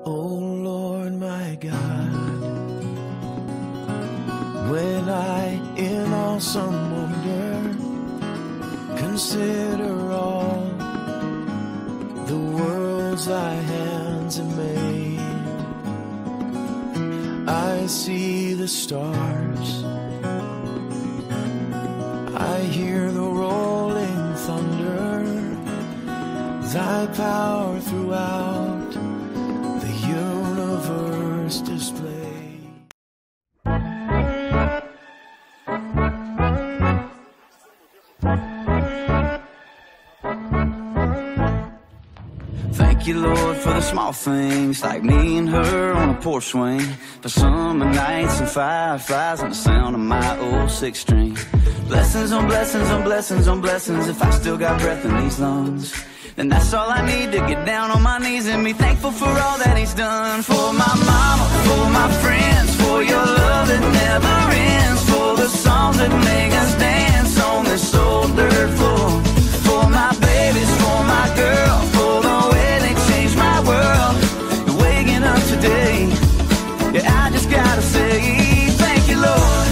Oh Lord my God, when I in awesome wonder consider all the worlds thy hands have made, I see the stars, I hear the rolling thunder, thy power throughout the universe displayed. Thank you, Lord, for the small things, like me and her on a porch swing, for summer nights and fireflies and the sound of my old six string. Blessings on blessings on blessings on blessings. If I still got breath in these lungs, then that's all I need to get down on my knees and be thankful for all that he's done. For my mama, for my friends, for your love that never ends, for the songs that make us dance on this old dirt floor, for my babies, for my girl, for the way they changed my world. And waking up today, yeah, I just gotta say thank you, Lord.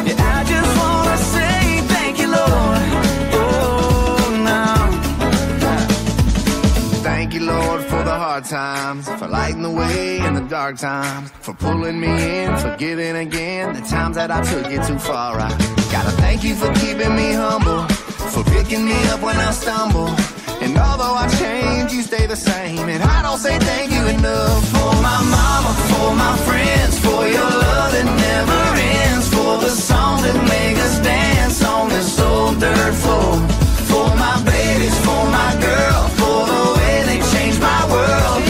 Yeah, I just wanna say thank you, Lord. Thank you, Lord, for the hard times, for lighting the way in the dark times, for pulling me in, for giving again the times that I took it too far. I gotta thank you for keeping me humble, for picking me up when I stumble. And although I change, you stay the same, and I don't say thank you enough. For my mama, for my friends, for your love that never ends, for the songs that make us dance on this old dirt floor, for my babies, for my girl, for the way they changed my world.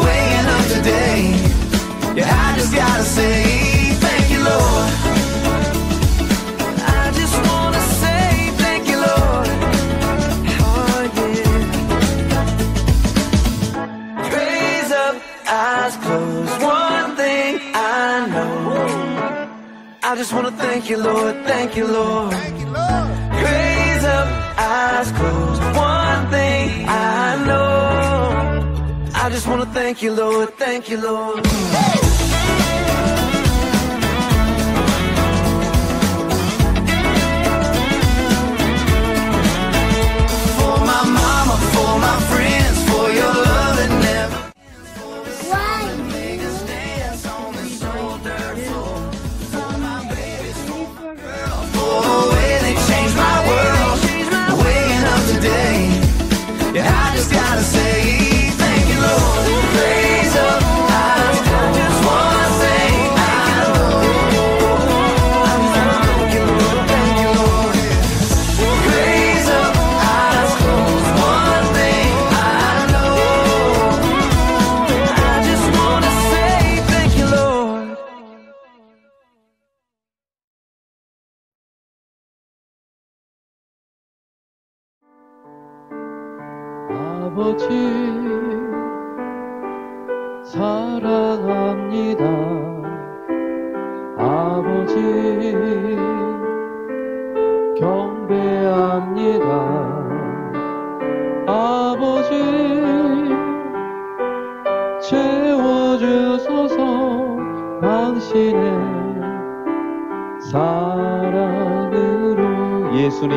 Waking up today, yeah, I just gotta say thank you, Lord. I just wanna say thank you, Lord. Oh yeah. Raise up, eyes closed, one thing I know, I just wanna thank you, Lord, thank you, Lord. Thank you, Lord. Raise up, eyes closed, one thing I know, I just wanna thank you, Lord, thank you, Lord. For my mama, for my friends, for your love that never ends, for the songs that make us dance on this old dirt floor, for my babies, for my girl, for the way they changed my world. Waking up today, yeah, I just gotta say thank you, Lord. Raise up, I just wanna say I know, I just wanna thank you, Lord, thank you, Lord. Raise up, eyes closed, one thing I know, I just wanna say thank you, Lord. 아버지 사랑합니다. 아버지 경배합니다. 아버지 채워주소서. 당신의 사랑으로 예수님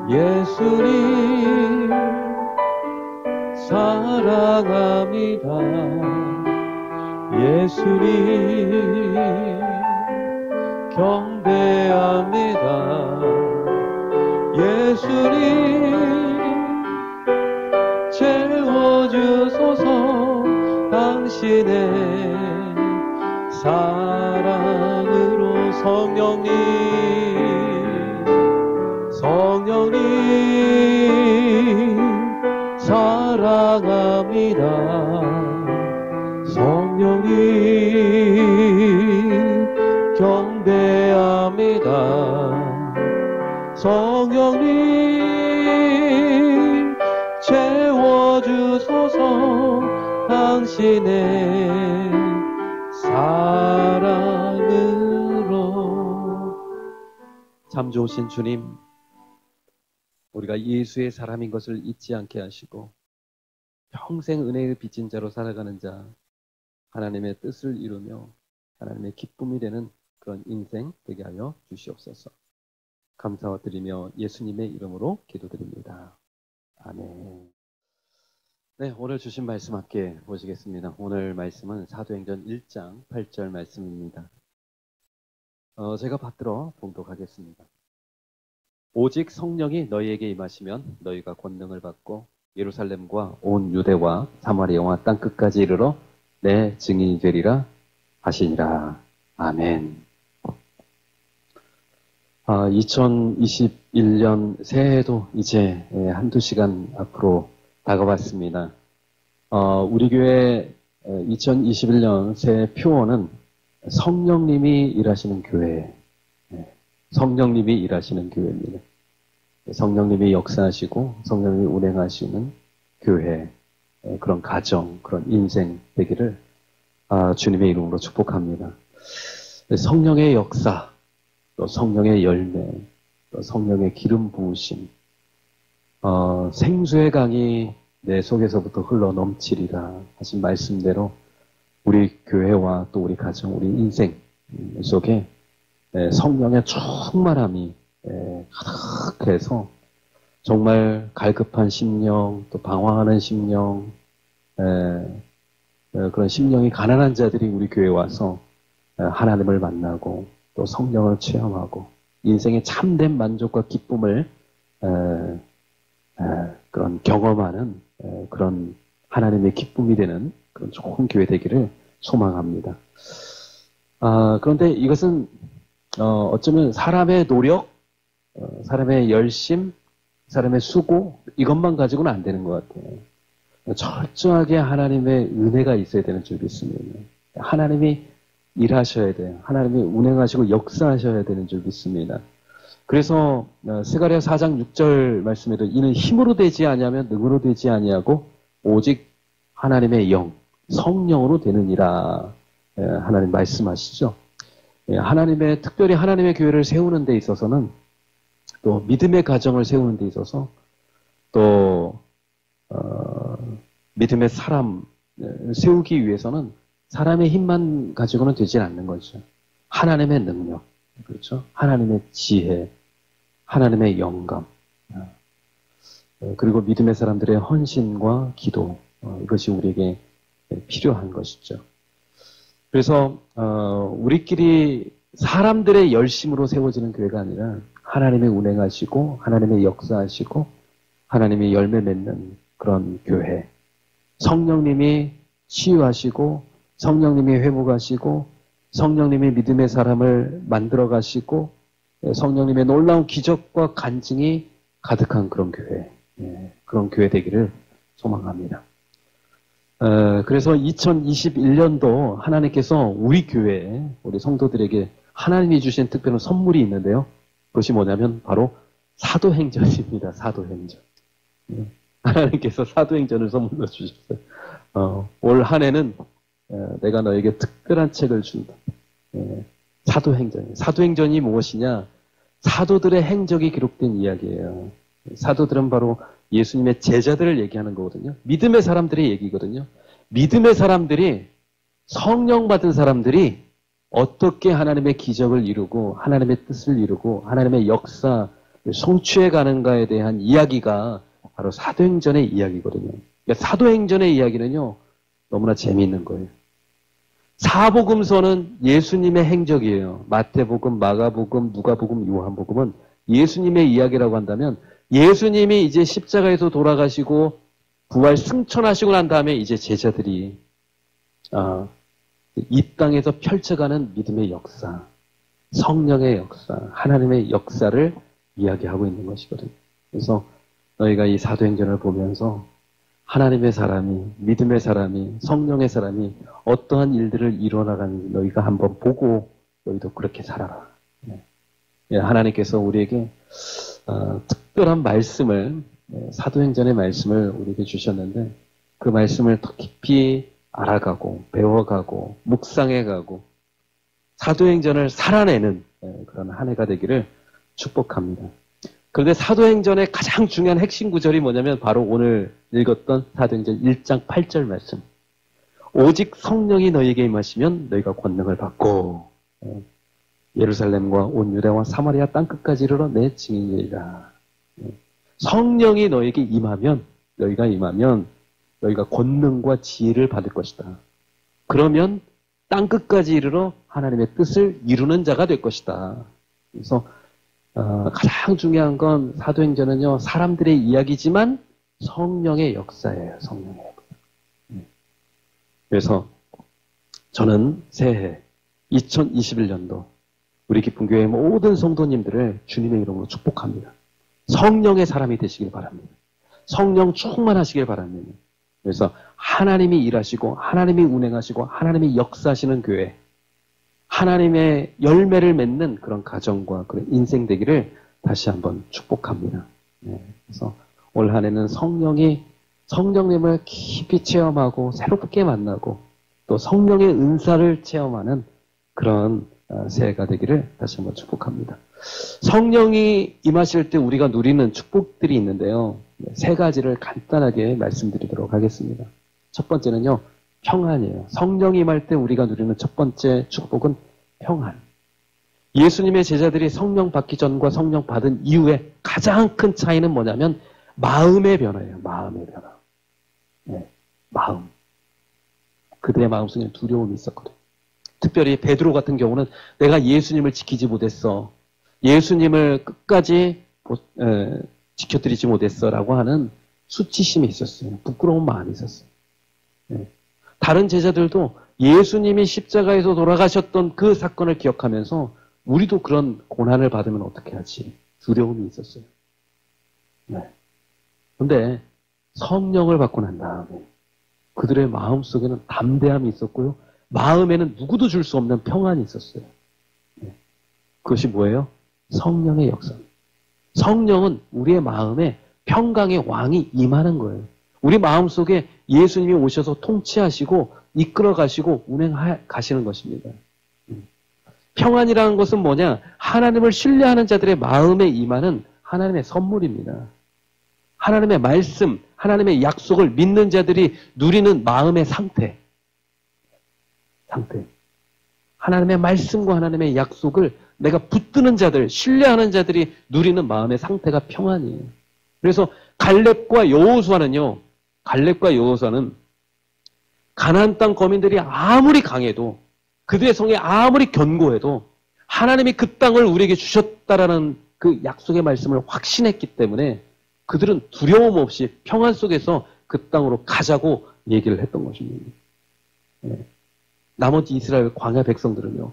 예수님 사랑합니다. 예수님 경배합니다. 예수님 채워주소서. 당신의 사랑으로 성령님 성령님 사랑합니다. 성령님 경배합니다. 성령님 채워주소서. 당신의 사랑으로. 참 좋으신 주님, 우리가 예수의 사람인 것을 잊지 않게 하시고 평생 은혜의 빚진 자로 살아가는 자, 하나님의 뜻을 이루며 하나님의 기쁨이 되는 그런 인생 되게 하여 주시옵소서. 감사와 드리며 예수님의 이름으로 기도드립니다. 아멘. 네, 오늘 주신 말씀 함께 보시겠습니다. 오늘 말씀은 사도행전 1장 8절 말씀입니다. 제가 받들어 봉독하겠습니다. 오직 성령이 너희에게 임하시면 너희가 권능을 받고 예루살렘과 온 유대와 사마리아와 땅끝까지 이르러 내 증인이 되리라 하시니라. 아멘. 2021년 새해도 이제 한두 시간 앞으로 다가왔습니다. 우리 교회 2021년 새해 표어는 성령님이 일하시는 교회, 성령님이 일하시는 교회입니다. 성령님이 역사하시고 성령님이 운행하시는 교회, 그런 가정, 그런 인생 되기를 주님의 이름으로 축복합니다. 성령의 역사, 또 성령의 열매, 또 성령의 기름 부으심, 생수의 강이 내 속에서부터 흘러 넘치리라 하신 말씀대로 우리 교회와 또 우리 가정, 우리 인생 속에 성령의 충만함이 가득해서 정말 갈급한 심령, 또 방황하는 심령, 그런 심령이 가난한 자들이 우리 교회에 와서 하나님을 만나고 또 성령을 체험하고 인생의 참된 만족과 기쁨을 그런 경험하는 그런 하나님의 기쁨이 되는 그런 좋은 교회 되기를 소망합니다. 그런데 이것은 어쩌면 사람의 노력, 사람의 열심, 사람의 수고 이것만 가지고는 안 되는 것 같아요. 철저하게 하나님의 은혜가 있어야 되는 줄 믿습니다. 하나님이 일하셔야 돼요. 하나님이 운행하시고 역사하셔야 되는 줄 믿습니다. 그래서 스가랴 4장 6절 말씀에도 이는 힘으로 되지 아니하면 능으로 되지 아니하고 오직 하나님의 영, 성령으로 되느니라 하나님 말씀하시죠. 하나님의 특별히 하나님의 교회를 세우는 데 있어서는 또 믿음의 가정을 세우는 데 있어서 또 믿음의 사람 세우기 위해서는 사람의 힘만 가지고는 되지 않는 거죠. 하나님의 능력, 그렇죠? 하나님의 지혜, 하나님의 영감, 그리고 믿음의 사람들의 헌신과 기도, 이것이 우리에게 필요한 것이죠. 그래서 우리끼리 사람들의 열심으로 세워지는 교회가 아니라 하나님이 운행하시고 하나님의 역사하시고 하나님이 열매 맺는 그런 교회, 성령님이 치유하시고 성령님이 회복하시고 성령님이 믿음의 사람을 만들어 가시고 성령님의 놀라운 기적과 간증이 가득한 그런 교회, 그런 교회 되기를 소망합니다. 그래서 2021년도 하나님께서 우리 교회에 우리 성도들에게 하나님이 주신 특별한 선물이 있는데요. 그것이 뭐냐면 바로 사도행전입니다. 사도행전. 하나님께서 사도행전을 선물로 주셨어요. 올 한 해는 내가 너에게 특별한 책을 준다. 사도행전. 사도행전이 무엇이냐? 사도들의 행적이 기록된 이야기예요. 사도들은 바로 예수님의 제자들을 얘기하는 거거든요. 믿음의 사람들의 얘기거든요. 믿음의 사람들이, 성령 받은 사람들이 어떻게 하나님의 기적을 이루고 하나님의 뜻을 이루고 하나님의 역사를 성취해 가는가에 대한 이야기가 바로 사도행전의 이야기거든요. 그러니까 사도행전의 이야기는요, 너무나 재미있는 거예요. 사복음서는 예수님의 행적이에요. 마태복음, 마가복음, 누가복음, 요한복음은 예수님의 이야기라고 한다면 예수님이 이제 십자가에서 돌아가시고 부활 승천하시고 난 다음에 이제 제자들이 이 땅에서 펼쳐가는 믿음의 역사, 성령의 역사, 하나님의 역사를 이야기하고 있는 것이거든요. 그래서 너희가 이 사도행전을 보면서 하나님의 사람이, 믿음의 사람이, 성령의 사람이 어떠한 일들을 이뤄나가는지 너희가 한번 보고 너희도 그렇게 살아라. 하나님께서 우리에게 특별한 말씀을, 사도행전의 말씀을 우리에게 주셨는데 그 말씀을 더 깊이 알아가고 배워가고 묵상해가고 사도행전을 살아내는 그런 한 해가 되기를 축복합니다. 그런데 사도행전의 가장 중요한 핵심 구절이 뭐냐면 바로 오늘 읽었던 사도행전 1장 8절 말씀. 오직 성령이 너희에게 임하시면 너희가 권능을 받고 예루살렘과 온 유대와 사마리아 땅끝까지 이르러 내 증인이리라. 성령이 너희에게 임하면 너희가 권능과 지혜를 받을 것이다. 그러면 땅끝까지 이르러 하나님의 뜻을 이루는 자가 될 것이다. 그래서 가장 중요한 건 사도행전은요, 사람들의 이야기지만 성령의 역사예요. 성령의 역사. 그래서 저는 새해 2021년도 우리 기쁜 교회 모든 성도님들을 주님의 이름으로 축복합니다. 성령의 사람이 되시길 바랍니다. 성령 충만하시길 바랍니다. 그래서 하나님이 일하시고 하나님이 운행하시고 하나님이 역사하시는 교회, 하나님의 열매를 맺는 그런 가정과 그런 인생 되기를 다시 한번 축복합니다. 그래서 올 한 해는 성령님을 깊이 체험하고 새롭게 만나고 또 성령의 은사를 체험하는 그런 새해가 되기를 다시 한번 축복합니다. 성령이 임하실 때 우리가 누리는 축복들이 있는데요. 세 가지를 간단하게 말씀드리도록 하겠습니다. 첫 번째는요, 평안이에요. 성령이 임할 때 우리가 누리는 첫 번째 축복은 평안. 예수님의 제자들이 성령 받기 전과 성령 받은 이후에 가장 큰 차이는 뭐냐면 마음의 변화예요. 마음의 변화. 마음. 그들의 마음속에 두려움이 있었거든요. 특별히 베드로 같은 경우는 내가 예수님을 지키지 못했어. 예수님을 끝까지 지켜드리지 못했어. 라고 하는 수치심이 있었어요. 부끄러운 마음이 있었어요. 다른 제자들도 예수님이 십자가에서 돌아가셨던 그 사건을 기억하면서 우리도 그런 고난을 받으면 어떻게 하지? 두려움이 있었어요. 그런데 성령을 받고 난 다음에 그들의 마음속에는 담대함이 있었고요. 마음에는 누구도 줄 수 없는 평안이 있었어요. 그것이 뭐예요? 성령의 역사. 성령은 우리의 마음에 평강의 왕이 임하는 거예요. 우리 마음속에 예수님이 오셔서 통치하시고 이끌어 가시고 운행하시는 것입니다. 평안이라는 것은 뭐냐? 하나님을 신뢰하는 자들의 마음에 임하는 하나님의 선물입니다. 하나님의 말씀, 하나님의 약속을 믿는 자들이 누리는 마음의 상태. 하나님의 말씀과 하나님의 약속을 내가 붙드는 자들, 신뢰하는 자들이 누리는 마음의 상태가 평안이에요. 그래서 갈렙과 여호수아는 가나안 땅 거민들이 아무리 강해도 그들의 성이 아무리 견고해도 하나님이 그 땅을 우리에게 주셨다라는 그 약속의 말씀을 확신했기 때문에 그들은 두려움 없이 평안 속에서 그 땅으로 가자고 얘기를 했던 것입니다. 나머지 이스라엘 광야 백성들은요,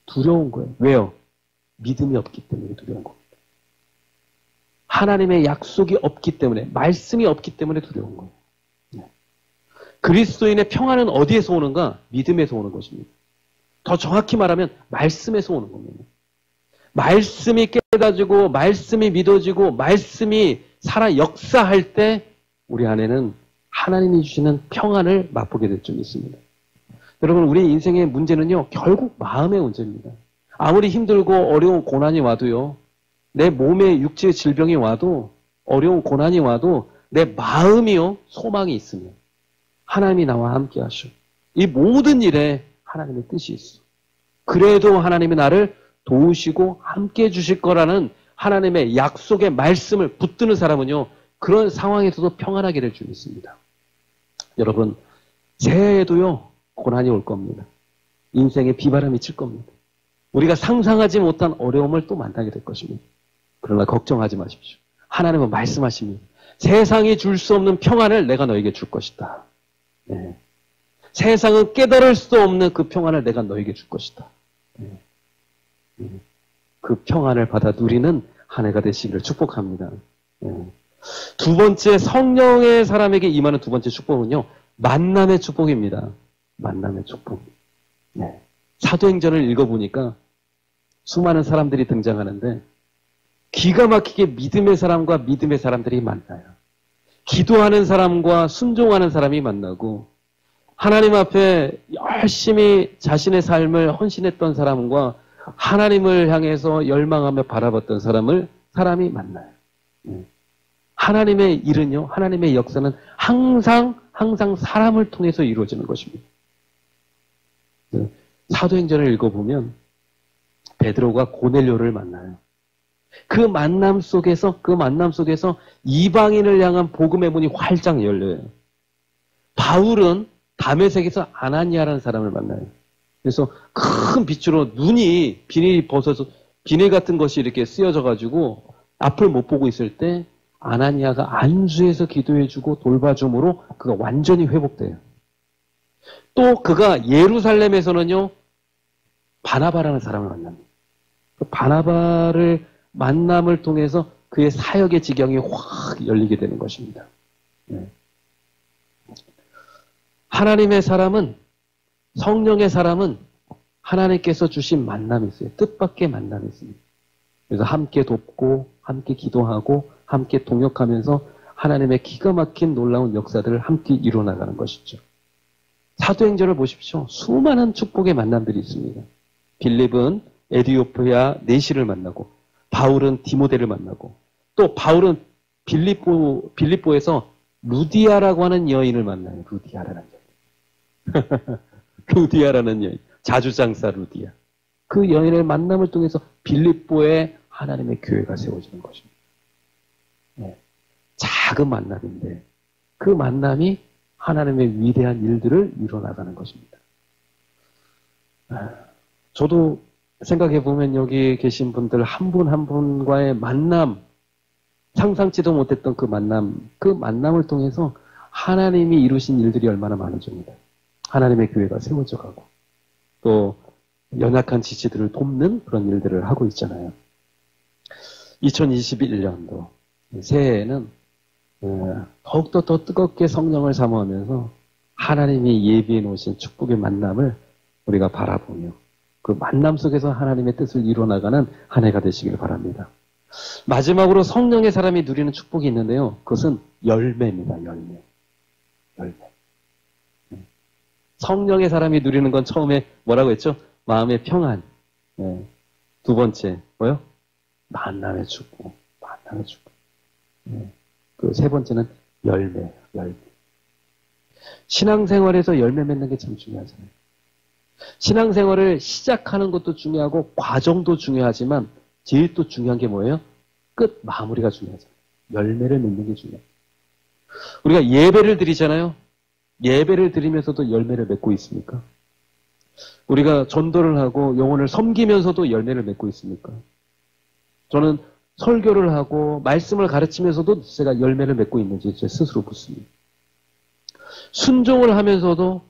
두려운 거예요. 왜요? 믿음이 없기 때문에 두려운 겁니다. 하나님의 약속이 없기 때문에, 말씀이 없기 때문에 두려운 거예요. 그리스도인의 평안은 어디에서 오는가? 믿음에서 오는 것입니다. 더 정확히 말하면 말씀에서 오는 겁니다. 말씀이 깨달아지고 말씀이 믿어지고 말씀이 살아 역사할 때 우리 안에는 하나님이 주시는 평안을 맛보게 될 줄 믿습니다. 여러분, 우리 인생의 문제는요, 결국 마음의 문제입니다. 아무리 힘들고 어려운 고난이 와도요, 내 몸에 육체의 질병이 와도, 어려운 고난이 와도 내 마음이요, 소망이 있으면 하나님이 나와 함께 하셔. 이 모든 일에 하나님의 뜻이 있어. 그래도 하나님이 나를 도우시고 함께 해주실 거라는 하나님의 약속의 말씀을 붙드는 사람은요, 그런 상황에서도 평안하게 될 줄 믿습니다. 여러분, 새해에도요, 고난이 올 겁니다. 인생에 비바람이 칠 겁니다. 우리가 상상하지 못한 어려움을 또 만나게 될 것입니다. 그러나 걱정하지 마십시오. 하나님은 말씀하십니다. 세상이 줄 수 없는 평안을 내가 너에게 줄 것이다. 세상은 깨달을 수 없는 그 평안을 내가 너에게 줄 것이다. 그 평안을 받아 누리는 한 해가 되시기를 축복합니다. 두 번째, 성령의 사람에게 임하는 두 번째 축복은요, 만남의 축복입니다. 만남의 축복. 사도행전을 읽어보니까 수많은 사람들이 등장하는데 기가 막히게 믿음의 사람과 믿음의 사람들이 만나요. 기도하는 사람과 순종하는 사람이 만나고 하나님 앞에 열심히 자신의 삶을 헌신했던 사람과 하나님을 향해서 열망하며 바라봤던 사람을 사람이 만나요. 하나님의 일은요, 하나님의 역사는 항상 사람을 통해서 이루어지는 것입니다. 사도행전을 읽어보면 베드로가 고넬료를 만나요. 그 만남 속에서 이방인을 향한 복음의 문이 활짝 열려요. 바울은 다메섹에서 아나니아라는 사람을 만나요. 그래서 큰 빛으로 눈이 비닐이 벗어서 비닐 같은 것이 이렇게 쓰여져 가지고 앞을 못 보고 있을 때 아나니아가 안수해서 기도해주고 돌봐줌으로 그가 완전히 회복돼요. 또 그가 예루살렘에서는요, 바나바라는 사람을 만납니다. 그 바나바를 만남을 통해서 그의 사역의 지경이 확 열리게 되는 것입니다. 하나님의 사람은, 성령의 사람은 하나님께서 주신 만남이 있어요. 뜻밖의 만남이 있습니다. 그래서 함께 돕고, 함께 기도하고, 함께 동역하면서 하나님의 기가 막힌 놀라운 역사들을 함께 이루어나가는 것이죠. 사도행전을 보십시오. 수많은 축복의 만남들이 있습니다. 빌립은 에디오피아 네시를 만나고, 바울은 디모데를 만나고, 또 바울은 빌립보에서 루디아라고 하는 여인을 만나요. 루디아라는 여인. 루디아라는 여인. 자주장사 루디아. 그 여인의 만남을 통해서 빌립보에 하나님의 교회가 세워지는 것입니다. 작은 만남인데 그 만남이 하나님의 위대한 일들을 이뤄나가는 것입니다. 저도 생각해보면 여기 계신 분들 한 분 한 분과의 만남, 상상치도 못했던 그 만남을 통해서 하나님이 이루신 일들이 얼마나 많은지입니다. 하나님의 교회가 세워져 가고 또 연약한 지체들을 돕는 그런 일들을 하고 있잖아요. 2021년도 새해에는 더욱더 더 뜨겁게 성령을 사모하면서 하나님이 예비해 놓으신 축복의 만남을 우리가 바라보며 그 만남 속에서 하나님의 뜻을 이루어나가는 한 해가 되시길 바랍니다. 마지막으로 성령의 사람이 누리는 축복이 있는데요. 그것은 열매입니다. 열매. 성령의 사람이 누리는 건 처음에 뭐라고 했죠? 마음의 평안. 두 번째 뭐요? 만남의 축복. 그 세 번째는 열매. 신앙생활에서 열매 맺는 게 참 중요하잖아요. 신앙생활을 시작하는 것도 중요하고 과정도 중요하지만 제일 또 중요한 게 뭐예요? 끝 마무리가 중요하잖아요. 열매를 맺는 게 중요해요. 우리가 예배를 드리잖아요. 예배를 드리면서도 열매를 맺고 있습니까? 우리가 전도를 하고 영혼을 섬기면서도 열매를 맺고 있습니까? 저는 설교를 하고 말씀을 가르치면서도 제가 열매를 맺고 있는지 제 스스로 묻습니다. 순종을 하면서도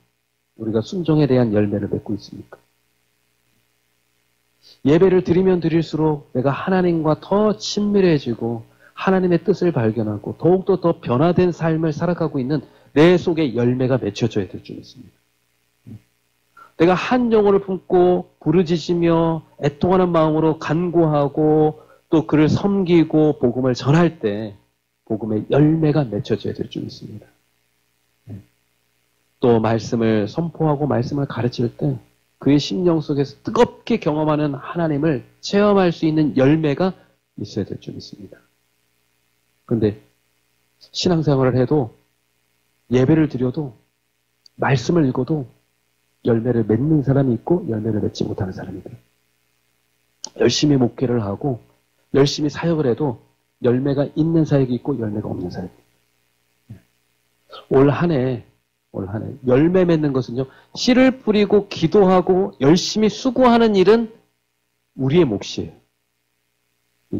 우리가 순종에 대한 열매를 맺고 있습니까? 예배를 드리면 드릴수록 내가 하나님과 더 친밀해지고 하나님의 뜻을 발견하고 더욱더 더 변화된 삶을 살아가고 있는 내 속에 열매가 맺혀져야 될 줄 믿습니다. 내가 한 영혼을 품고 부르짖으며 애통하는 마음으로 간구하고 또 그를 섬기고 복음을 전할 때 복음의 열매가 맺혀져야 될 줄 믿습니다. 또 말씀을 선포하고 말씀을 가르칠 때 그의 심령 속에서 뜨겁게 경험하는 하나님을 체험할 수 있는 열매가 있어야 될 줄 믿습니다. 그런데 신앙생활을 해도 예배를 드려도 말씀을 읽어도 열매를 맺는 사람이 있고 열매를 맺지 못하는 사람이 있어요. 열심히 목회를 하고 열심히 사역을 해도 열매가 있는 사역이 있고 열매가 없는 사역이 있어요. 올 한 해 열매 맺는 것은요, 씨를 뿌리고 기도하고 열심히 수고하는 일은 우리의 몫이에요.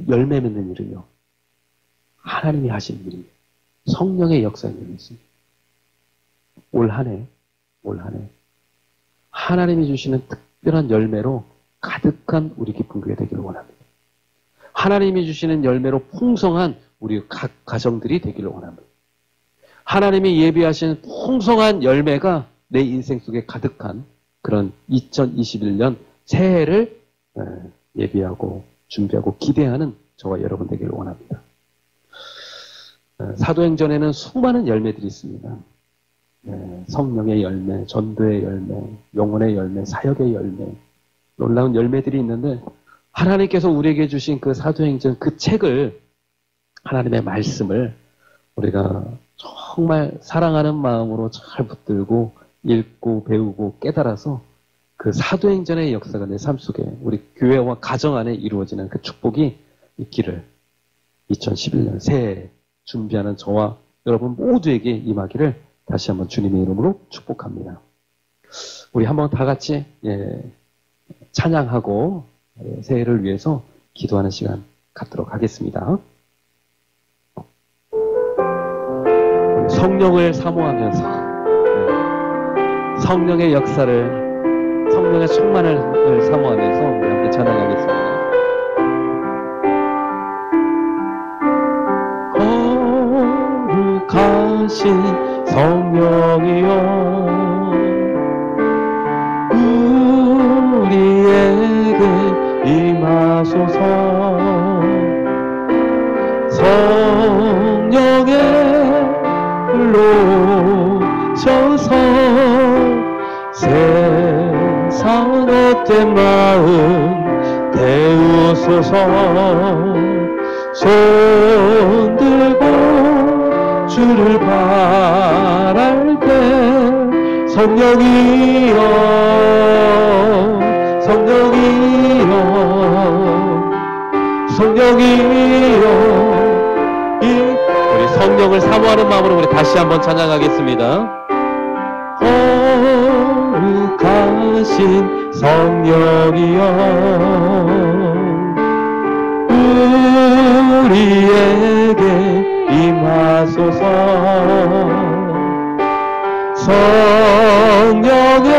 열매 맺는 일은요, 하나님이 하신 일이에요. 성령의 역사의 일이 있습니다. 올 한 해 하나님이 주시는 특별한 열매로 가득한 우리 기쁜 교회 되기를 원합니다. 하나님이 주시는 열매로 풍성한 우리 각 가정들이 되기를 원합니다. 하나님이 예비하신 풍성한 열매가 내 인생 속에 가득한 그런 2021년 새해를 예비하고 준비하고 기대하는 저와 여러분 되기를 원합니다. 사도행전에는 수많은 열매들이 있습니다. 성령의 열매, 전도의 열매, 영혼의 열매, 사역의 열매, 놀라운 열매들이 있는데 하나님께서 우리에게 주신 그 사도행전 그 책을, 하나님의 말씀을 우리가 정말 사랑하는 마음으로 잘 붙들고 읽고 배우고 깨달아서 그 사도행전의 역사가 내 삶 속에 우리 교회와 가정 안에 이루어지는 그 축복이 있기를 2011년 새해 준비하는 저와 여러분 모두에게 임하기를 다시 한번 주님의 이름으로 축복합니다. 우리 한번 다 같이 찬양하고 새해를 위해서 기도하는 시간 갖도록 하겠습니다. 성령을 사모하면서 성령의 역사를, 성령의 충만을 사모하면서 우리 함께 찬양하겠습니다. 거룩하신 성령이여 우리에게 임하소서. 성령의 불로 셔서 세상 헛된 마음 데우소서. 손 들고 주를 바랄 때 성령이여 성령이여 성령이여. 우리 성령을 사모하는 마음으로 우리 다시 한번 찬양하겠습니다. 거룩하신 성령이여 우리에게 임하소서. 성령의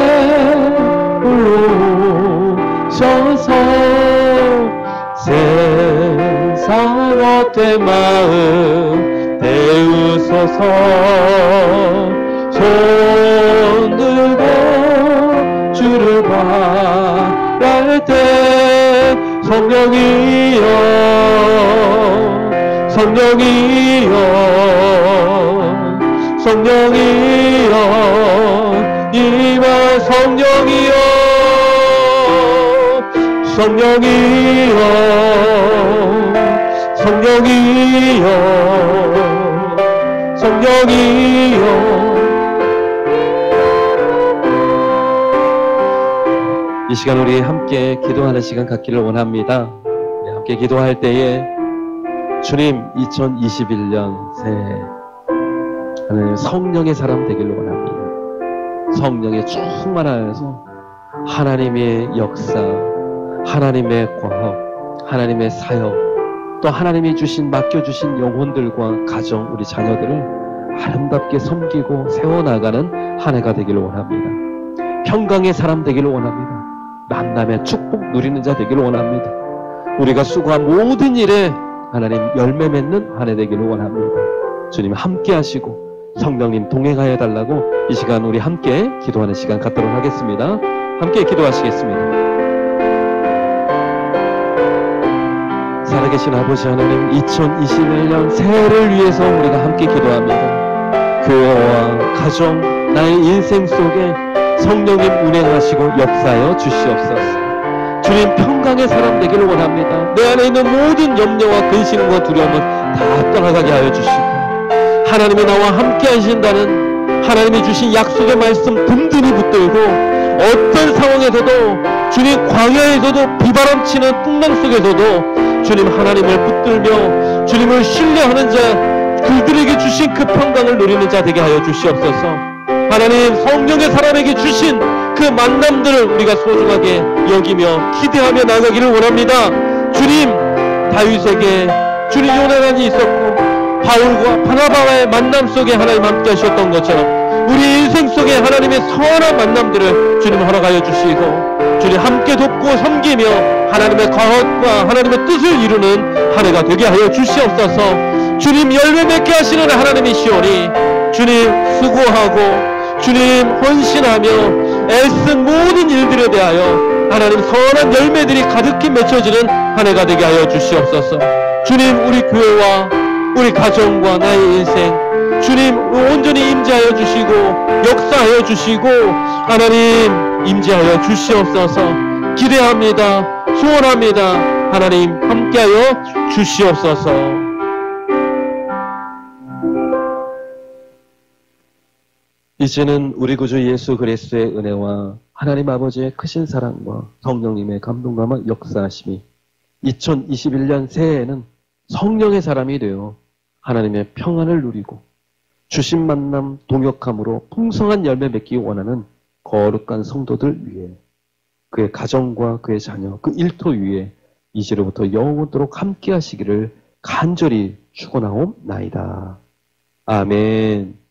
불로 셔서 세상 헛된 마음 데우소서. 손 들고 주를 바랄 때 성령이여 성령이여 성령이여 임하. 성령이여 성령이여 성령이여 성령이여. 이 시간 우리 함께 기도하는 시간 갖기를 원합니다. 우리 함께 기도할 때에 주님 2021년 새해 하나님 성령의 사람 되기를 원합니다. 성령의 충만하여서 하나님의 역사, 하나님의 과업, 하나님의 사역, 또 하나님이 주신 맡겨주신 영혼들과 가정, 우리 자녀들을 아름답게 섬기고 세워나가는 한 해가 되기를 원합니다. 평강의 사람 되기를 원합니다. 만남의 축복 누리는 자 되기를 원합니다. 우리가 수고한 모든 일에 하나님 열매 맺는 한 해 되기를 원합니다. 주님 함께 하시고 성령님 동행하여 달라고 이 시간 우리 함께 기도하는 시간 갖도록 하겠습니다. 함께 기도하시겠습니다. 살아계신 아버지 하나님, 2021년 새해를 위해서 우리가 함께 기도합니다. 교회와 가정, 나의 인생 속에 성령님 운행하시고 역사하여 주시옵소서. 주님 평강의 사람 되기를 원합니다. 내 안에 있는 모든 염려와 근심과 두려움은 다 떠나가게 하여 주시고 하나님이 나와 함께 하신다는 하나님이 주신 약속의 말씀 든든히 붙들고 어떤 상황에서도 주님 광야에서도 비바람치는 풍랑 속에서도 주님 하나님을 붙들며 주님을 신뢰하는 자, 그들에게 주신 그 평강을 누리는 자 되게 하여 주시옵소서. 하나님 성령의 사람에게 주신 그 만남들을 우리가 소중하게 여기며 기대하며 나가기를 원합니다. 주님 다윗에게 주님 요나단이 있었고 바울과 바나바와의 만남 속에 하나님 함께 하셨던 것처럼 우리 인생 속에 하나님의 선한 만남들을 주님 허락하여 주시고 주님 함께 돕고 섬기며 하나님의 과업과 하나님의 뜻을 이루는 한 해가 되게 하여 주시옵소서. 주님 열매 맺게 하시는 하나님이시오니 주님 수고하고 주님 헌신하며 애쓴 모든 일들에 대하여 하나님 선한 열매들이 가득히 맺혀지는 한 해가 되게 하여 주시옵소서. 주님 우리 교회와 우리 가정과 나의 인생 주님 온전히 임재하여 주시고 역사하여 주시고 하나님 임재하여 주시옵소서. 기대합니다. 소원합니다. 하나님 함께하여 주시옵소서. 이제는 우리 구주 예수 그리스도의 은혜와 하나님 아버지의 크신 사랑과 성령님의 감동감과 역사하심이 2021년 새해에는 성령의 사람이 되어 하나님의 평안을 누리고 주신 만남 동역함으로 풍성한 열매 맺기 원하는 거룩한 성도들 위해 그의 가정과 그의 자녀, 그 일터 위에 이제로부터 영원토록 함께 하시기를 간절히 축원하옵나이다. 아멘.